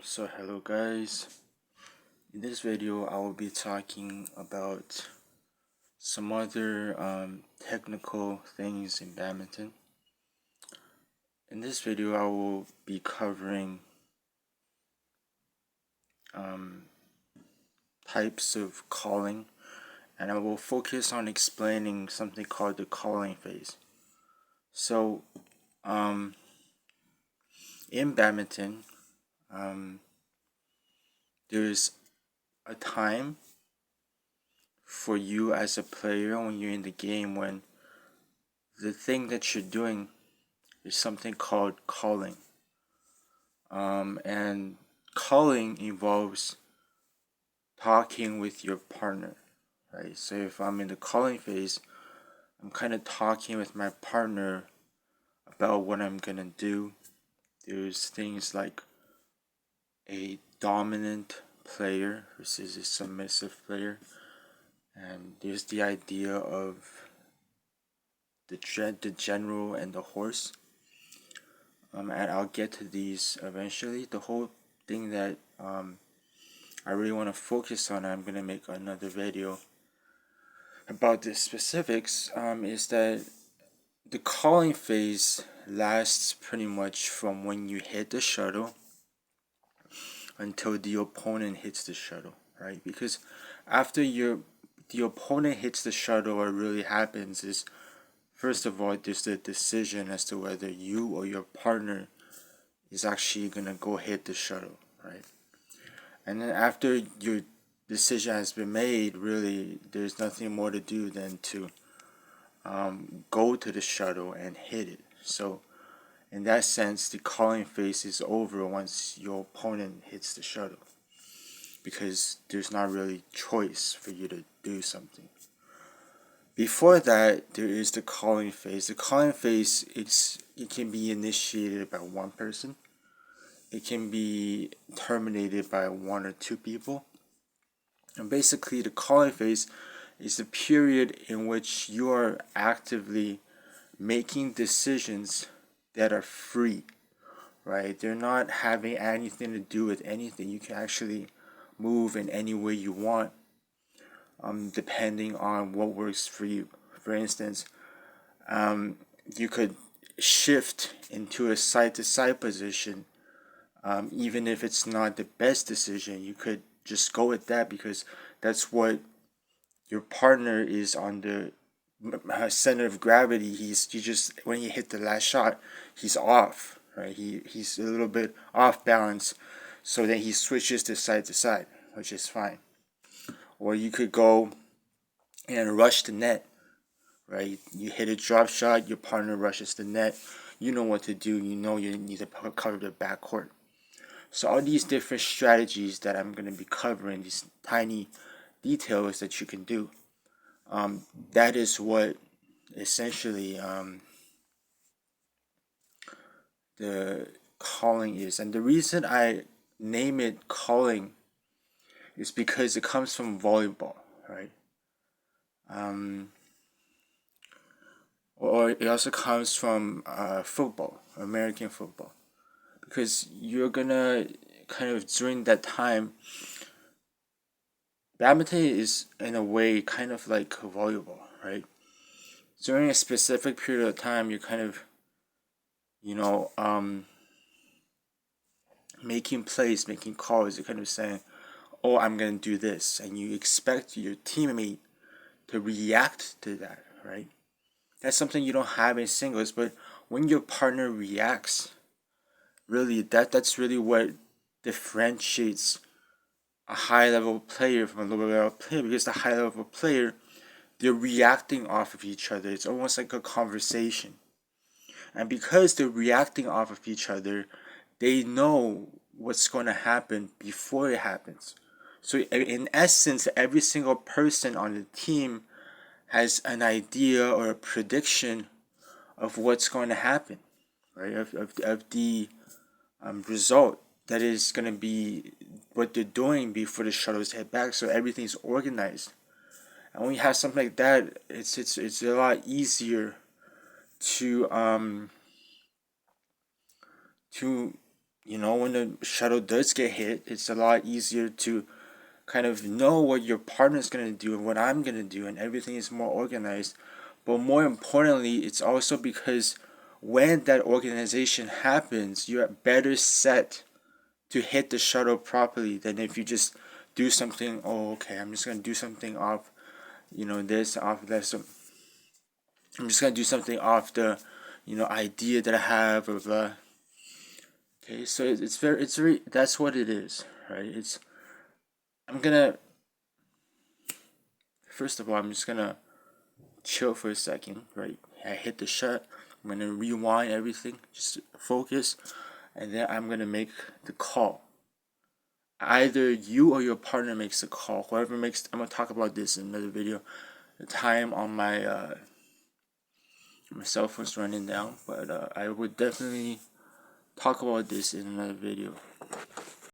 So hello guys. In this video I will be talking about some other technical things in badminton. In this video I will be covering types of calling, and I will focus on explaining something called the calling phase. So in badminton there's a time for you as a player when you're in the game when the thing that you're doing is something called calling. And calling involves talking with your partner, right? So if I'm in the calling phase, I'm kind of talking with my partner about what I'm gonna do. There's things like a dominant player versus a submissive player, and there's the idea of the general and the horse. And I'll get to these eventually. The whole thing that I really want to focus on, I'm going to make another video about the specifics, is that the calling phase lasts pretty much from when you hit the shuttle until the opponent hits the shuttle, right? Because after the opponent hits the shuttle, what really happens is, first of all, there's the decision as to whether you or your partner is actually going to go hit the shuttle, right? And then after your decision has been made, really, there's nothing more to do than to go to the shuttle and hit it. So, in that sense, the calling phase is over once your opponent hits the shuttle, because there's not really choice for you to do something. Before that, there is the calling phase. The calling phase, it can be initiated by one person. It can be terminated by one or two people. And basically, the calling phase is the period in which you are actively making decisions that are free, right? They're not having anything to do with anything. You can actually move in any way you want, depending on what works for you. For instance, you could shift into a side-to-side position, even if it's not the best decision. You could just go with that because that's what your partner is on the center of gravity. He just, when he hit the last shot, he's off, right? He's a little bit off balance, so then he switches to side, which is fine. Or you could go and rush the net, right? You hit a drop shot, your partner rushes the net. You know what to do. You know you need to cover the backcourt. So all these different strategies that I'm going to be covering, these tiny details that you can do, that is what essentially the calling is. And the reason I name it calling is because it comes from volleyball, right? Or it also comes from football, American football, because you're gonna kind of, during that time, badminton is in a way kind of like volleyball, right? During a specific period of time, you're kind of, you know, making plays, making calls. You're kind of saying, oh, I'm gonna do this, and you expect your teammate to react to that, right? That's something you don't have in singles, but when your partner reacts, really, that's really what differentiates a high level player from a lower level player, because the high level player, they're reacting off of each other. It's almost like a conversation. And because they're reacting off of each other, they know what's going to happen before it happens. So in essence, every single person on the team has an idea or a prediction of what's going to happen, right? Of the result that is going to be what they're doing before the shuttles head back. So everything's organized. And when you have something like that, it's a lot easier to to when the shuttle does get hit, it's a lot easier to kind of know what your partner's gonna do and what I'm gonna do, and everything is more organized. But more importantly, it's also because when that organization happens, you're better set to hit the shuttle properly than if you just do something. Oh, okay, I'm just gonna do something off, this off that. So I'm just gonna do something off the, idea that I have of Okay, so it's very. That's what it is, right? I'm gonna. First of all, I'm just gonna chill for a second, right? I hit the shut. I'm gonna rewind everything, just focus, and then I'm gonna make the call. Either you or your partner makes the call. Whoever makes, I'm gonna talk about this in another video. The time on my cell phone's running down, but I would definitely talk about this in another video.